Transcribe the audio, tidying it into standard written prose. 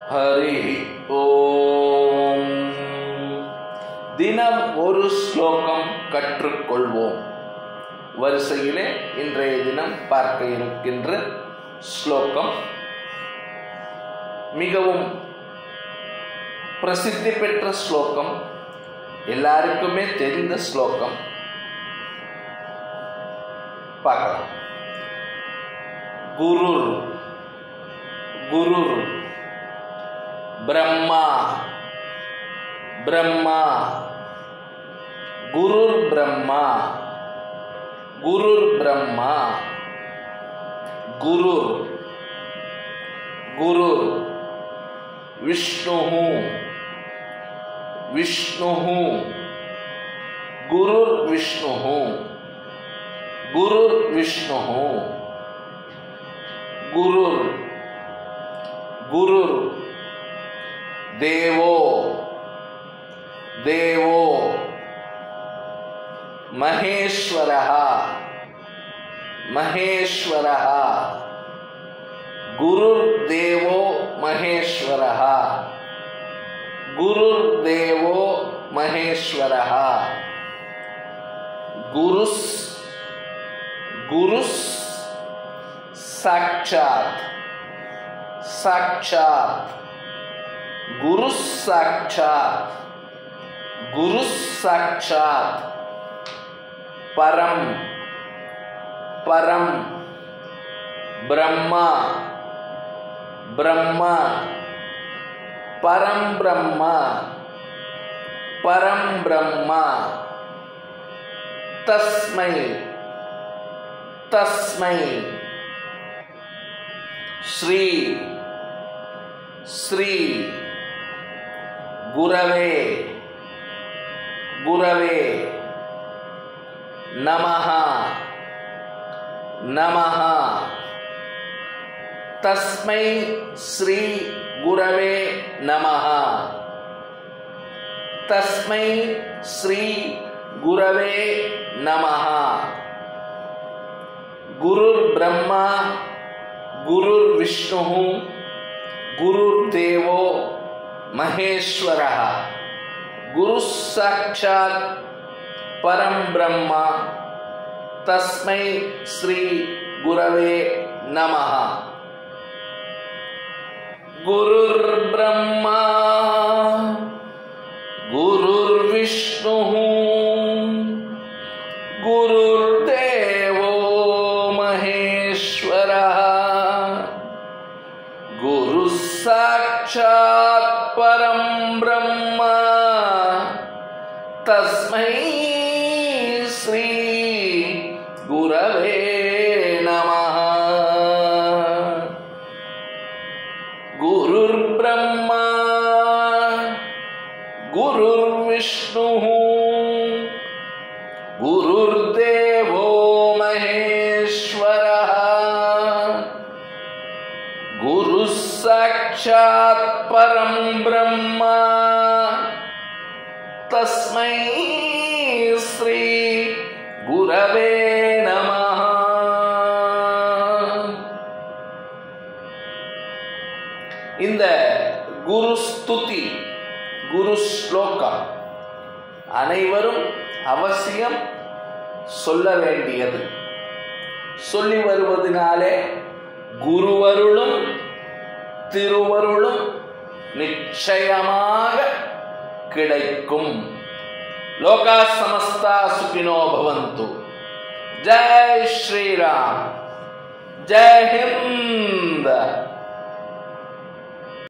ஹரி ஓம். தினம் ஒரு ஸ்லோகம் கற்றுக்கொள்வோம். வரிசையிலே இன்றைய தினம் பார்க்க இருக்கின்ற ஸ்லோகம் மிகவும் பிரசித்தி பெற்ற ஸ்லோகம், எல்லாருக்குமே தெரிந்த ஸ்லோகம். பார்க்கலாம். குருர் குருர் பிரம்மா பிரம்மா குருர் பிரம்மா குருர் பிரம்மா குருர் குருர் விஷ்ணுஹு விஷ்ணுஹு குருர் விஷ்ணுஹு குருர் விஷ்ணுஹு குருர் குருர் தேவோ தேவோ மகேஸ்வரः மகேஸ்வரः குருர் தேவோ மகேஸ்வரः குருர் தேவோ மகேஸ்வரः குருஸ் குருஸ் சாக்ஷாத் சாக்ஷாத் गुरु साक्षात गुरु साक्षात परम परम ब्रह्मा ब्रह्मा परम ब्रह्मा परम ब्रह्मा तस्मै तस्मै श्री श्री गुरवे गुरवे नमः नमः तस्मै श्री गुरवे नमः तस्मै श्री गुरवे नमः गुरुर् ब्रह्मा गुरुर् विष्णुः गुरुर्देवो महेश्वरः गुरु साक्षात् परम ब्रह्मा तस्मै श्री गुरवे नमः गुरुर्ब्रह्मा गुरुर्विष्णुः गुरुर्देवो महेश्वरः गुरु साक्षात् परम ब्रह्मा तस्मै श्री गुरवे नमः गुरुर्ब्रह्मा गुरुर्विष्णुः गुरुर्देवो महेश्वरः गुरु साक्षात् परम ब्रह्मा तस्मै श्री गुरवे नमः. இந்த குரு ஸ்துதி குரு ஸ்லோகம் அனைவரும் அவசியம் சொல்ல வேண்டியது. சொல்லி வருவதனாலே குருவருளும் திருவருளும் நிச்சயமாக கிடைக்கும். லோகா சமஸ்தா சுகினோ பவந்து. ஜெய் ஸ்ரீராம். ஜெய் ஹிந்த்.